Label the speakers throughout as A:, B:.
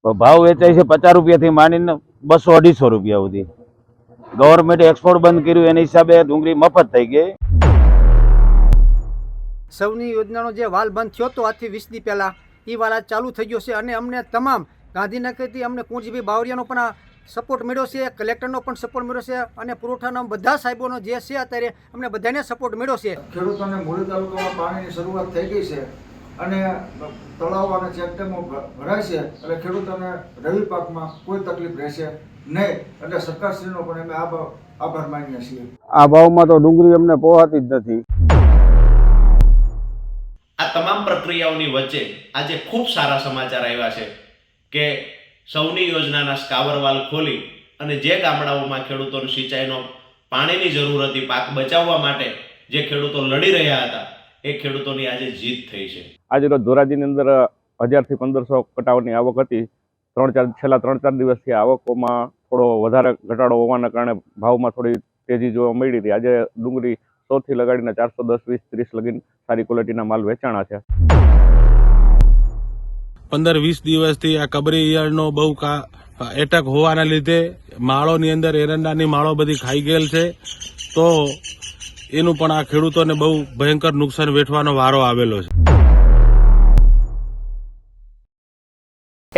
A: ભાવ વેચાય છે 50 રૂપિયાથી માંડીને 200-250 રૂપિયા સુધી. ગવર્મેન્ટે એક્સપોર્ટ બંધ કર્યું એના હિસાબે ડુંગળી મફત થઈ ગઈ.
B: સૌની યોજનાનો જે વાલ બંધ થયો હતો આજથી 20 દી પહેલાં, એ વાલ આજ ચાલુ થઈ ગયો છે અને અમને તમામ ગાંધીનગરથી અમને કુંવરજીભાઈ બાવળિયાનો પણ સપોર્ટ મળ્યો છે, કલેક્ટરનો પણ સપોર્ટ મળ્યો છે અને પુરવઠાના બધા સાહેબોનો જે છે અત્યારે અમને બધાને સપોર્ટ મળ્યો છે.
C: ખેડૂતોને મૂળી તાલુકામાં પાણીની શરૂઆત થઈ ગઈ છે અને તળાવો અને ચેકડેમો ભરાય છે એટલે ખેડૂતોને રવિ પાકમાં કોઈ તકલીફ રહેશે નહીં. એટલે સરકારશ્રીનો પણ અમે આભાર માનીએ છીએ.
A: આ ભાવમાં તો ડુંગળી અમને પોહાતી જ નથી.
D: આ તમામ પ્રક્રિયાઓની વચ્ચે આજે ખૂબ સારા સમાચાર આવ્યા છે કે સૌની યોજનાના સ્કાવરવાલ ખોલી અને જે ગામડાઓમાં ખેડૂતોને સિંચાઈનો પાણીની જરૂર હતી પાક બચાવવા માટે જે ખેડૂતો લડી રહ્યા હતા એ ખેડૂતોની આજે જીત થઈ છે.
E: આજે રોજ ધોરાજીની અંદર 1000 થી 1500 કટાવની આવક હતી. છેલ્લા 3-4 દિવસથી આવકોમાં થોડો વધારે ઘટાડો હોવાના કારણે ભાવમાં થોડી તેજી જોવા મળી હતી. આજે ડુંગળી 100 થી લગાડીને 410, 20, 30 લગીને સારી ક્વોલિટીના માલ વેચાણા છે.
F: 15-20 દિવસથી આ કબરી ઈયળનો બહુ એટેક હોવાના લીધે માળોની અંદર એરંડાની માળો બધી ખાઈ ગયેલ છે, તો એનું પણ આ ખેડૂતોને બહુ ભયંકર નુકસાન વેઠવાનો વારો આવેલો છે.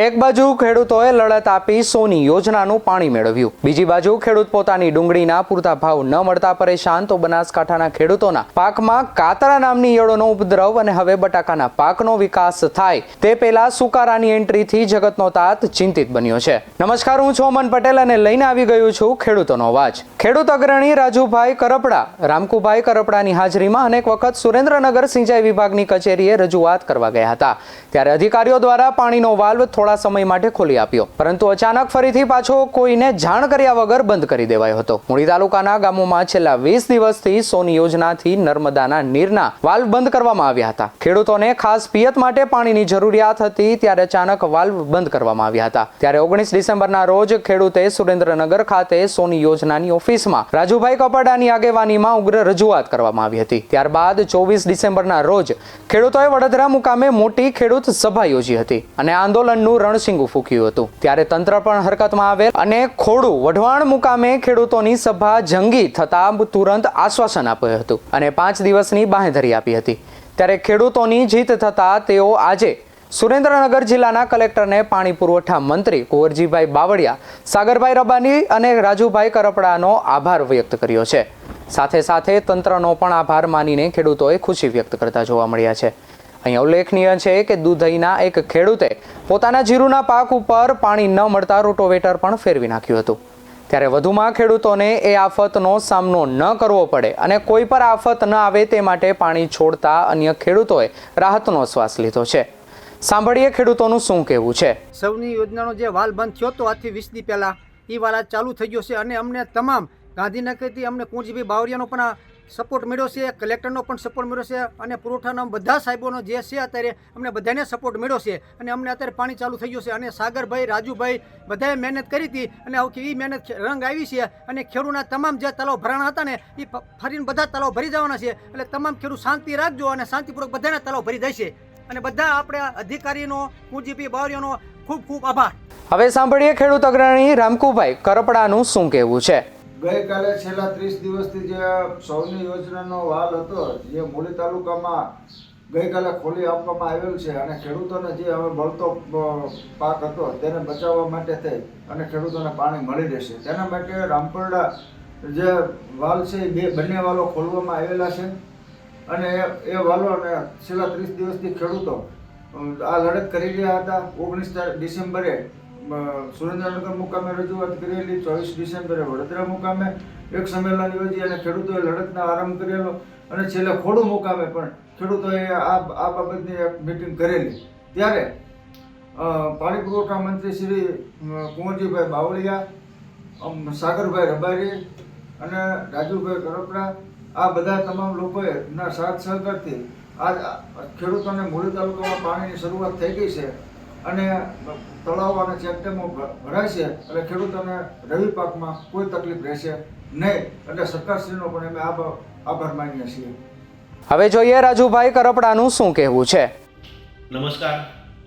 G: એક બાજુ ખેડૂતોએ લડત આપી સોની યોજનાનું પાણી મેળવ્યું, બીજી બાજુ ખેડૂત પોતાની ડુંગળીના પૂરતા ભાવ ન મળતા પરેશાન તો બનાસકાંઠાના ખેડૂતોના પાકમાં કાતરા નામની ઈયળોનો ઉપદ્રવ અને હવે બટાકાના પાકનો વિકાસ થાય તે પહેલા સુકારાની એન્ટ્રીથી જગતનો તાત ચિંતિત બન્યો છે. નમસ્કાર, હું છું અમન પટેલ અને લઈને આવી ગયું છું ખેડૂતોનો અવાજ. ખેડૂત અગ્રણી રાજુભાઈ કરપડા રામકુભાઈ કરપડાની હાજરીમાં અનેક વખત સુરેન્દ્રનગર સિંચાઈ વિભાગની કચેરીએ રજૂઆત કરવા ગયા હતા, ત્યારે અધિકારીઓ દ્વારા પાણીનો વાલ્વ થોડા સમય માટે ખોલી આપ્યો, પરંતુ અચાનક ફરીથી પાછો કોઈને જાણ કર્યા વગર બંધ કરી દેવાયો હતો. મૂળી તાલુકાના ગામોમાં છેલ્લા 20 દિવસથી સોની યોજનાથી નર્મદાના નીરના વાલ્વ બંધ કરવામાં આવ્યા હતા. ખેડૂતોને ખાસ પિયત માટે પાણીની જરૂરિયાત હતી, ત્યારે અચાનક વાલ્વ બંધ કરવામાં આવ્યા હતા. ત્યારે 19 ડિસેમ્બરના રોજ ખેડૂતે સુરેન્દ્રનગર ખાતે સોની યોજનાની ઓફિસમાં રાજુભાઈ કપડાની આગેવાનીમાં ઉગ્ર રજૂઆત કરવામાં આવી હતી. ત્યારબાદ 24 ડિસેમ્બરના રોજ ખેડૂતોએ વડોદરા મુકામે મોટી ખેડૂત સભા યોજી હતી અને આંદોલનનું રણસિંગુ ફૂક્યું હતું. ત્યારે તંત્ર પણ હરકતમાં આવેલ અને ખોડું વઢવાણ મુકામે ખેડૂતોની સભા જંગી થતા તુરંત આશ્વાસન આપ્યું હતું અને 5 દિવસની બાંહેધરી આપી હતી. ત્યારે ખેડૂતોની જીત થતા તેઓ આજે સુરેન્દ્રનગર જિલ્લાના કલેક્ટરને પાણી પુરવઠા મંત્રી કુંવરજીભાઈ બાવળિયા, સાગરભાઈ રબાની અને રાજુભાઈ કરપડાનો આભાર વ્યક્ત કર્યો છે. સાથે સાથે તંત્રનો પણ આભાર માનીને ખેડૂતોએ ખુશી વ્યક્ત કરતા જોવા મળ્યા છે. અહીંયા ઉલ્લેખનીય છે કે દુધઈના એક ખેડૂતે પોતાના જીરુના પાક ઉપર પાણી ન મળતા રોટોવેટર પણ ફેરવી નાખ્યું હતું. ત્યારે વધુમાં ખેડૂતોને એ આફતનો સામનો ન કરવો પડે અને કોઈ પર આફત ન આવે તે માટે પાણી છોડતા અન્ય ખેડૂતોએ રાહતનો શ્વાસ લીધો છે. સાંભળીએ ખેડૂતોનું શું કહેવું છે.
B: સૌની યોજનાનો જે વાલ બંધ થયો હતો આજથી 20 દી પહેલાં, એ વાલ આજ ચાલુ થઈ ગયો છે અને અમને તમામ ગાંધીનગરથી અમને કુંવરજીભાઈ બાવળિયાનો પણ સપોર્ટ મળ્યો છે, કલેક્ટરનો પણ સપોર્ટ મળ્યો છે અને પુરવઠાના બધા સાહેબોનો જે છે અત્યારે અમને બધાને સપોર્ટ મળ્યો છે અને અમને અત્યારે પાણી ચાલુ થઈ ગયું છે. અને સાગરભાઈ, રાજુભાઈ બધાએ મહેનત કરી હતી અને હવે કેવી મહેનત રંગ આવી છે અને ખેડૂતના તમામ જે તલાવ ભરાણા હતા ને એ ફરીને બધા તલાવ ભરી જવાના છે. એટલે તમામ ખેડૂત શાંતિ રાખજો અને શાંતિપૂર્વક બધાના તલાવ ભરી જાય છે અને બધા આપણે અધિકારીનો કુંવરજીભાઈ બાવળિયાનો ખૂબ ખૂબ આભાર.
G: હવે સાંભળીએ ખેડૂત અગ્રણી રામકુભાઈ કરપડાનું શું કહેવું છે.
C: ગઈકાલે છેલ્લા 30 દિવસથી જે સૌની યોજનાનો વાલ હતો જે મૂળી તાલુકામાં ગઈકાલે ખોલી આપવામાં આવેલ છે અને ખેડૂતોને જે હવે બળતો પાક હતો તેને બચાવવા માટે થઈ અને ખેડૂતોને પાણી મળી રહેશે તેના માટે રામપરડા જે વાલ છે એ બંને વાલો ખોલવામાં આવેલા છે અને એ વાલોને છેલ્લા 30 દિવસથી ખેડૂતો આ લડત કરી રહ્યા હતા. 19 ડિસેમ્બરે સુરેન્દ્રનગર મુકામે રજૂઆત કરેલી, 24 ડિસેમ્બરે વડોદરા મુકામે એક સંમેલન યોજી અને ખેડૂતોએ લડતનો આરંભ કરેલો અને છેલ્લે ખોડું મુકામે પણ ખેડૂતોએ આ બાબતની એક મિટિંગ કરેલી. ત્યારે પાણી પુરવઠા મંત્રી શ્રી કુંવરજીભાઈ બાવળિયા, સાગરભાઈ રબારી અને રાજુભાઈ કરપડા આ બધા તમામ લોકોએ ના સાથ સહકારથી આ ખેડૂતોને મૂળી તાલુકામાં પાણીની શરૂઆત થઈ ગઈ છે અને તળાવો અને ચેકડેમો ભરાય છે એટલે ખેડૂતોને રવિ પાકમાં કોઈ તકલીફ રહેશે નહીં. એટલે સરકારશ્રીનો પણ અમે આભાર માનીએ છીએ.
G: હવે જોઈએ રાજુભાઈ કરપડાનું શું કહેવું છે.
D: નમસ્કાર,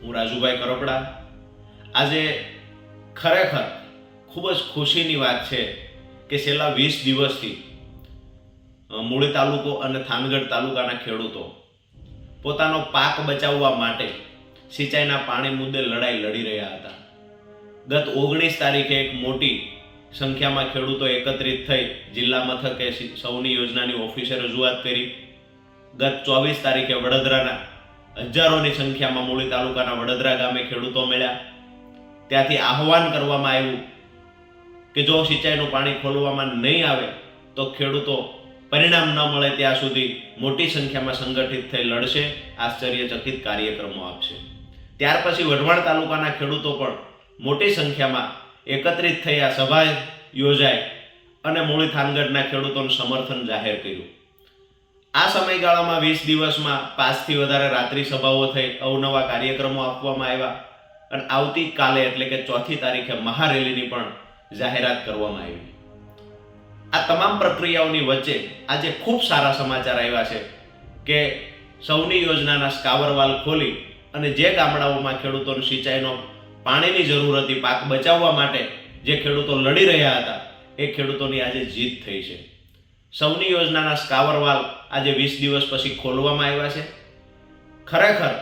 D: હું રાજુભાઈ કરપડા. આજે ખરેખર ખૂબ જ ખુશીની વાત છે કે છેલ્લા 20 દિવસથી મૂળી તાલુકો અને થાનગઢ તાલુકાના ખેડૂતો પોતાનો પાક બચાવવા માટે સિંચાઈના પાણી મુદ્દે લડાઈ લડી રહ્યા હતા. ગત 19 તારીખે એક મોટી સંખ્યામાં ખેડૂતો એકત્રિત થઈ જિલ્લા મથકે સૌની યોજનાની ઓફિસે રજૂઆત કરી. ગત 24 તારીખે વડોદરાના હજારોની સંખ્યામાં મૂળી તાલુકાના વડોદરા ગામે ખેડૂતો મળ્યા. ત્યાંથી આહવાન કરવામાં આવ્યું કે જો સિંચાઈનું પાણી ખોલવામાં નહીં આવે તો ખેડૂતો પરિણામ ન મળે ત્યાં સુધી મોટી સંખ્યામાં સંગઠિત થઈ લડશે, આશ્ચર્યચકિત કાર્યક્રમો આપશે. ત્યાર પછી વઢવાણ તાલુકાના ખેડૂતો પણ મોટી સંખ્યામાં એકત્રિત થઈ આ સભા યોજાઈ અને મૂળી થાનગઢના ખેડૂતોનું સમર્થન જાહેર કર્યું. આ સમયગાળામાં 20 દિવસમાં 5 થી વધારે રાત્રિ સભાઓ થઈ, અવનવા કાર્યક્રમો આપવામાં આવ્યા અને આવતીકાલે એટલે કે 4મી તારીખે મહારેલીની પણ જાહેરાત કરવામાં આવી. આ તમામ પ્રક્રિયાઓની વચ્ચે આજે ખૂબ સારા સમાચાર આવ્યા છે કે સૌની યોજનાના સ્કાવરવાલ ખોલી અને જે ગામડાઓમાં ખેડૂતોને સિંચાઈનો પાણીની જરૂર હતી, પાક બચાવવા માટે જે ખેડૂતો લડી રહ્યા હતા, એ ખેડૂતોની આજે જીત થઈ છે. સૌની યોજનાના સ્કાવરવાલ આજે 20 દિવસ પછી ખોલવામાં આવ્યા છે. ખરેખર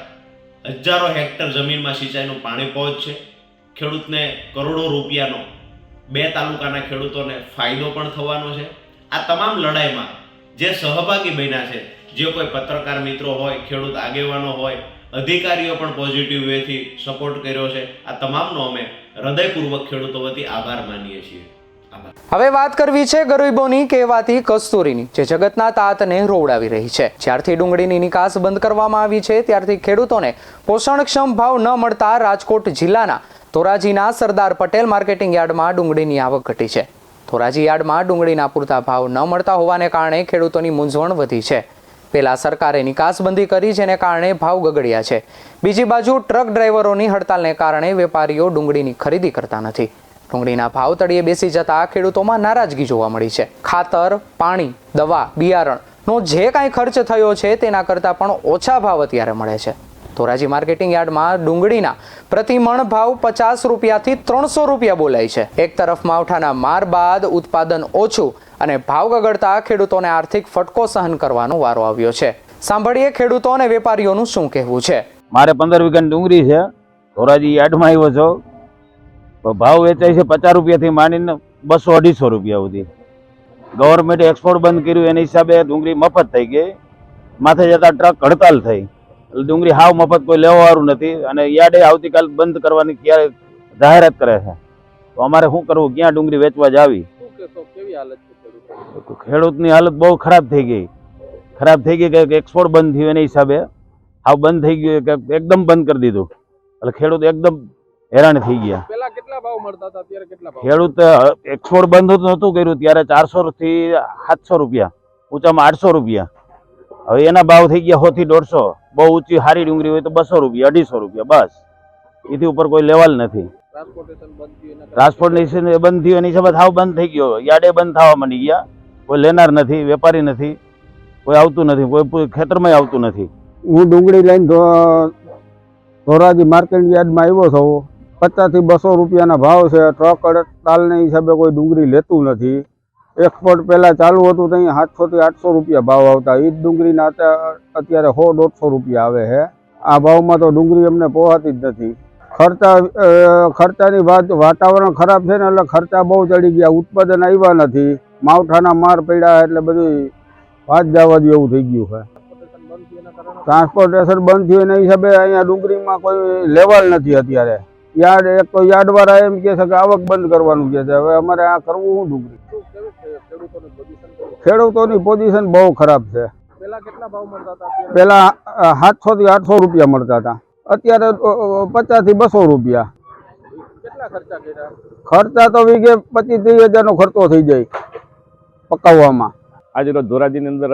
D: હજારો હેક્ટર જમીનમાં સિંચાઈનું પાણી પહોંચશે. ખેડૂતને કરોડો રૂપિયાનો 2 તાલુકાના ખેડૂતોને ફાયદો પણ થવાનો છે. આ તમામ લડાઈમાં જે સહભાગી બન્યા છે, જે કોઈ પત્રકાર મિત્રો હોય, ખેડૂત આગેવાનો હોય, અધિકારીઓ પણ પોઝિટિવ વેથી સપોર્ટ કર્યો છે, આ તમામનો અમે હૃદયપૂર્વક ખેડૂતો વતી આભાર માનીએ છીએ.
G: હવે વાત કરવી છે ગરીબોની કહેવાતી કસ્તુરીની, જે જગતના તાતને રોવડાવી રહી છે. જ્યારથી ડુંગળીની નિકાસ બંધ કરવામાં આવી છે ત્યારથી ખેડૂતોને પોષણક્ષમ ભાવ ન મળતા રાજકોટ જિલ્લાના ધોરાજીના સરદાર પટેલ માર્કેટિંગ યાર્ડમાં ડુંગળીની આવક ઘટી છે. ધોરાજી યાર્ડમાં ડુંગળીના પૂરતા ભાવ ન મળતા હોવાને કારણે ખેડૂતોની મૂંઝવણ વધી છે. પહેલા સરકારે નિકાસબંધી કરી, જેને કારણે ભાવ ગગડ્યા છે. બીજી બાજુ ટ્રક ડ્રાઈવરોની હડતાલને કારણે વેપારીઓ ડુંગળીની ખરીદી કરતા નથી. ડુંગળીના ભાવ તળિયે બેસી જતા ખેડૂતોમાં નારાજગી જોવા મળી છે. ખાતર, પાણી, દવા, બિયારણનો જે કાંઈ ખર્ચ થયો છે તેના કરતાં પણ ઓછા ભાવ અત્યારે મળે છે. ધોરાજી માર્કેટિંગ યાર્ડમાં ડુંગળીના પ્રતિમણ ભાવ 50 રૂપિયાથી 300 રૂપિયા બોલાય છે. એક તરફ માવઠાના માર બાદ ઉત્પાદન ઓછું અને ભાવ ગગડતા ખેડૂતોને આર્થિક ફટકો સહન કરવાનો વારો આવ્યો છે. સાંભળીએ ખેડૂતો અને વેપારીઓનું શું કહેવું છે.
A: મારે 15 વીઘાની ડુંગળી છે, ધોરાજી યાર્ડમાં આવ્યો છો. ભાવ વેચાય છે 50 રૂપિયાથી માંડીને 200-250 રૂપિયા સુધી. ગવર્મેન્ટે એક્સપોર્ટ બંધ કર્યું, એના હિસાબે ડુંગળી મફત થઈ ગઈ. માથે જતા ટ્રક હડતાલ થઈ, ડુંગળી હાવ મફત કોઈ લેવાવાળું નથી અને યાર્ડે આવતીકાલ બંધ કરવાની ક્યારે જાહેરાત કરે છે. તો અમારે શું કરવું, ક્યાં ડુંગળી વેચવા જાવી? ખેડૂતની હાલત બહુ ખરાબ થઈ ગઈ કે એક્સપોર્ટ બંધ થયું એના હિસાબે હાવ બંધ થઈ ગયું, કે એકદમ બંધ કરી દીધું એટલે ખેડૂત એકદમ હેરાન થઈ ગયા.
F: પેલા કેટલા ભાવ મળતા હતા, અત્યારે કેટલા ભાવ?
A: ખેડૂત એક્સપોર્ટ બંધ નહોતું કર્યું ત્યારે 400 થી 700 રૂપિયા, ઊંચામાં 800 રૂપિયા. હવે એના ભાવ થઈ ગયા 100 થી 150. બહુ ઊંચી હારી ડુંગળી હોય તો 200 રૂપિયા, 250 રૂપિયા, બસ. એથી ઉપર કોઈ લેવલ નથી. ટ્રાન્સપોર્ટેશન બંધ થયું એની હિસાબે હાવ બંધ થઈ ગયો. યાર્ડે બંધ થવા માંડી ગયા. કોઈ લેનાર નથી, વેપારી નથી, કોઈ આવતું નથી, કોઈ ખેતરમાં આવતું નથી.
H: હું ડુંગળી લઈને ધોરાજી માર્કેટ યાર્ડમાં આવ્યો છું. 50 થી 200 રૂપિયાના ભાવ છે. ટ્રક હડતાલના હિસાબે કોઈ ડુંગળી લેતું નથી. એક્સપોર્ટ પહેલાં ચાલુ હતું તો અહીંયા 700 થી 800 રૂપિયા ભાવ આવતા. એ જ ડુંગળીના અત્યારે 100-150 રૂપિયા આવે છે. આ ભાવમાં તો ડુંગળી અમને પોહાતી જ નથી. ખર્ચાની વાત, વાતાવરણ ખરાબ છે ને એટલે ખર્ચા બહુ ચડી ગયા. ઉત્પાદન આવ્યા નથી, માવઠાના માર પડ્યા એટલે બધું વાત જવા દે એવું થઈ ગયું છે. ટ્રાન્સપોર્ટેશન બંધ થયું એના હિસાબે અહીંયા ડુંગળીમાં કોઈ લેવલ નથી અત્યારે. યાર્ડ એક તો યાર્ડવાળા એમ કહે છે કે આવક બંધ કરવાનું કહે છે. હવે અમારે આ કરવું શું? ડુંગળી ખેડૂતોની પોઝિશન બહુ ખરાબ છે. પેલા 700 થી 800 રૂપિયા મળતા હતા, અત્યારે 50 થી 200 રૂપિયા. ખર્ચા તો વીઘે 25-30 હજારનો ખર્ચો થઈ જાય પકાવવામાં.
E: આજે રોજ ધોરાજીની અંદર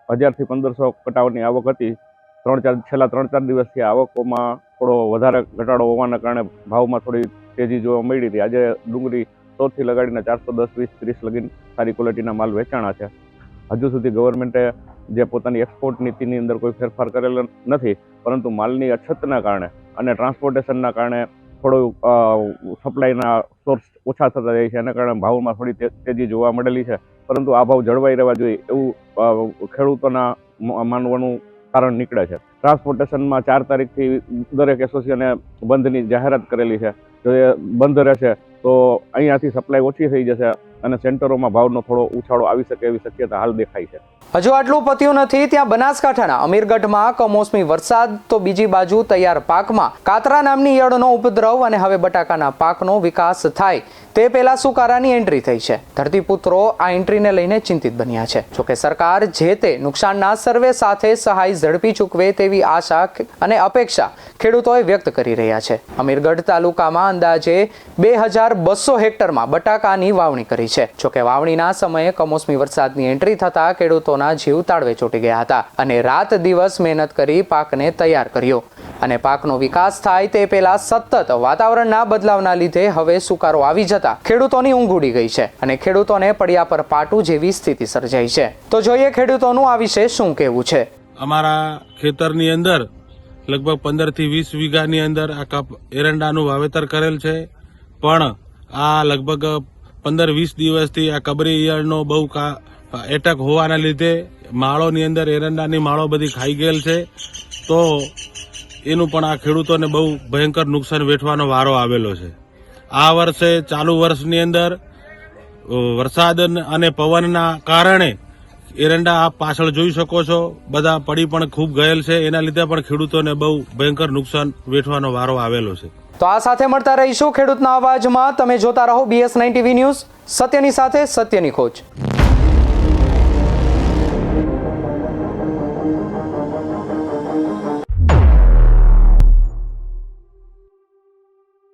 E: 1000 થી 1500 કટાવની આવક હતી. છેલ્લા 3-4 દિવસથી આવકોમાં થોડો વધારે ઘટાડો હોવાના કારણે ભાવમાં થોડી તેજી જોવા મળી હતી. આજે ડુંગળી 100 થી લગાડીને 410, 20, 30 લગીને સારી ક્વોલિટીના માલ વેચાણા છે. હજુ સુધી ગવર્મેન્ટે જે પોતાની એક્સપોર્ટ નીતિની અંદર કોઈ ફેરફાર કરેલો નથી, પરંતુ માલની અછતના કારણે અને ટ્રાન્સપોર્ટેશનના કારણે થોડું સપ્લાયના સોર્સ ઓછા થતા જાય છે, એના કારણે ભાવમાં થોડી તેજી જોવા મળેલી છે. પરંતુ આ ભાવ જળવાઈ રહેવા જોઈએ એવું ખેડૂતોના માનવાનું કારણ નીકળે છે. ટ્રાન્સપોર્ટેશનમાં 4 તારીખથી દરેક એસોસિએશને બંધની જાહેરાત કરેલી છે. જો એ બંધ રહેશે તો અહીંયાથી સપ્લાય ઓછી થઈ જશે અને સેન્ટરોમાં ભાવનો થોડો ઉછાળો આવી શકે એવી શક્યતા હાલ દેખાય છે.
G: હજુ આટલું પત્યું નથી ત્યાં બનાસકાંઠાના અમીરગઢમાં કમોસમી વરસાદ તો બીજી બાજુ તૈયાર પાકમાં કાતરા નામની ઈયળનો ઉપદ્રવ અને હવે બટાકાના પાકનો વિકાસ થાય તે પહેલા સુકારાની એન્ટ્રી થઈ છે. ધરતીપુત્રો આ એન્ટ્રીને લઈને ચિંતિત બન્યા છે. જોકે સરકાર જે તે નુકસાનના સર્વે સાથે સહાય ઝડપી ચૂકવે તેવી આશા અને અપેક્ષા ખેડૂતોએ વ્યક્ત કરી રહ્યા છે. અમીરગઢ તાલુકામાં અંદાજે 2200 હેક્ટરમાં બટાકાની વાવણી કરી છે. જોકે વાવણીના સમયે કમોસમી વરસાદની એન્ટ્રી થતા ખેડૂતોના જીવ તાળવે ચોંટી ગયા હતા અને રાત દિવસ મહેનત કરી પાકને તૈયાર કર્યો અને પાકનો વિકાસ થાય તે પહેલા સતત વાતાવરણના બદલાવના લીધે હવે સુકારો આવી જતા ખેડૂતોની ઊંઘ ઉડી ગઈ છે અને ખેડૂતોને પડ્યા પર પાટું જેવી સ્થિતિ સર્જાઈ છે. તો જોઈએ ખેડૂતોનું આ વિશે શું કહેવું છે.
F: અમારા ખેતરની અંદર લગભગ 15 થી 20 વીઘાની અંદર આ એરંડાનું વાવેતર કરેલ છે, પણ આ લગભગ 15-20 દિવસથી આ કબરી ઈયળનો બહુ એટેક હોવાના લીધે માળોની અંદર એરંડાની માળો બધી ખાઈ ગયેલ છે. તો એનું પણ આ ખેડૂતોને બહુ ભયંકર નુકસાન વેઠવાનો વારો આવેલો છે. આ વર્ષે ચાલુ વર્ષની અંદર વરસાદ અને પવનના કારણે એરંડા આપ પાછળ જોઈ શકો છો બધા પડી પણ ખૂબ ગયેલ છે. એના લીધે પણ ખેડૂતોને બહુ ભયંકર નુકસાન વેઠવાનો વારો આવેલો છે.
G: તો આ સાથે મળતા રહીશું ખેડૂતના અવાજમાં. તમે જોતા રહો BS9 TV ન્યૂઝ, સત્યની સાથે સત્યની ખોજ.